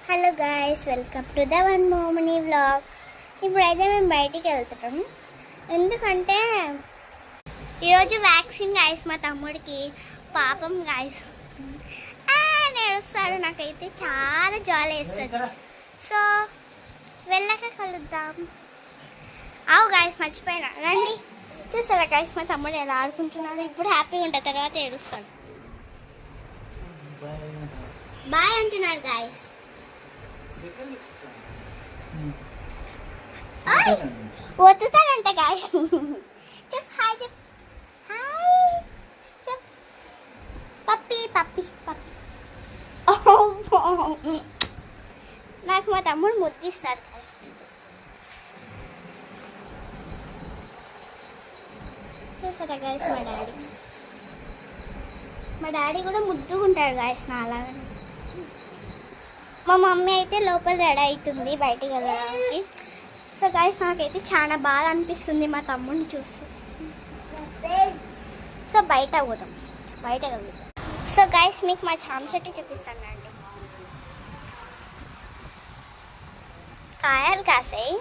Hello guys, welcome to the one మోమినీ vlog. ఇప్పుడైతే మేము బయటికి వెళ్తున్నాం, ఎందుకంటే ఈరోజు వ్యాక్సిన్ గాయస్. మా తమ్ముడికి పాపం గాయస్ నేడుస్తాడు. నాకైతే చాలా జాలి వేస్తుంది. సో వెళ్ళాక కలుద్దాం. అవు గాయస్, మర్చిపోయినా, రండి చూస్తారా గాయస్ మా తమ్ముడు ఎలా ఆడుకుంటున్నాడు. ఇప్పుడు హ్యాపీగా ఉంటుంది, తర్వాత ఏడుస్తాడు. బాయ్ అంటున్నాడు గాయస్. వద్దుతాడంట గాయస్. చెప్ హాయ్, చెప్ హాయ్, చెప్ పప్పి పప్పి పప్పి. నాకు మా తమ్ముడు ముద్దిస్తాడు గాయస్. చూసారా గాయస్ మా డాడీ కూడా ముద్దుకుంటాడు గాయస్ నా అలాగనే. మా మమ్మీ అయితే లోపల రెడీ అవుతుంది బయటికి వెళ్ళడానికి. సో గాయస్ నాకైతే చాలా బాగా అనిపిస్తుంది మా తమ్ముడిని చూస్తూ. సో బయట పోదాం, బయట వెళ్దాం. సో గాయస్ మీకు మా జామ చెట్టు చూపిస్తానండి. కాయలు కాసాయి,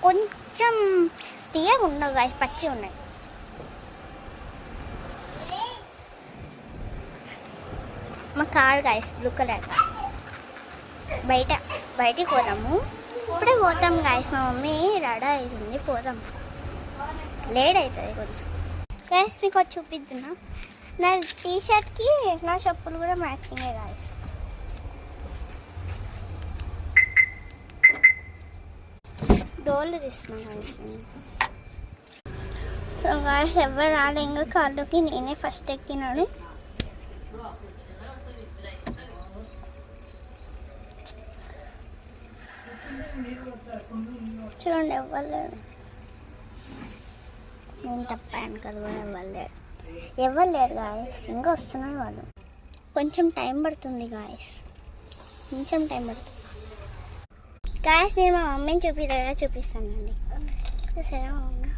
కొంచెం తీయగా ఉండవు గాయస్, పచ్చి ఉన్నాయి. మా కార్ గాయస్ బ్లూ కలర్. బయటికి పోదాము, ఇప్పుడే పోతాం గాయస్. మా మమ్మీ రెడీ అవుతుంది, పోదాం. లేట్ అవుతుంది కొంచెం. గాయస్ మీకు వచ్చి చూపిద్దున్నా, నా టీషర్ట్కి నా చెప్పులు కూడా మ్యాచింగే గాయస్. డోర్లు తీస్తున్నాం గాయస్. సో గాయస్ ఎవరు రాలే ఇంకా, కార్లోకి నేనే ఫస్ట్ ఎక్కినాను. చూడండి ఎవ్వలేడు, నేను తప్పాను కదా, ఎవరు లేరు గాయస్. ఇంకా వస్తున్నారు వాళ్ళు. కొంచెం టైం పడుతుంది గాయస్, కొంచెం టైం పడుతుంది గాయస్. నేను మా మమ్మీని చూపిస్తానండి. సరే మమ్మీ.